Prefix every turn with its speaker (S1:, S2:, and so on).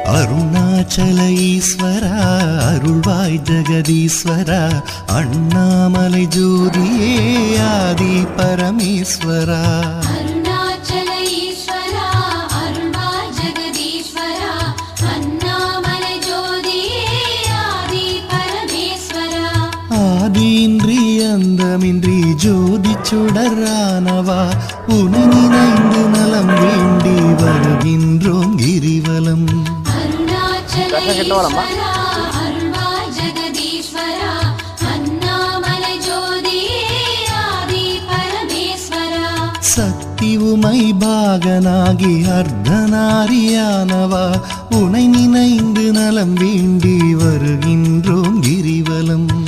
S1: அருணாச்சல ஈஸ்வரா அருள்வாய் ஜெகதீஸ்வரா அண்ணாமலை ஜோதியே ஆதி பரமேஸ்வரா ஆதியின்றி அந்தமின்றி ஜோதி சுடரானவா உனை நினைந்து நலம் வேண்டி வருகின்றோம் கிரிவலம். சக்தி உமை பாகனாகி அர்த்தநாரியானவா உனை நினைந்து நலம் வேண்டி வருகின்றோம் கிரிவலம்.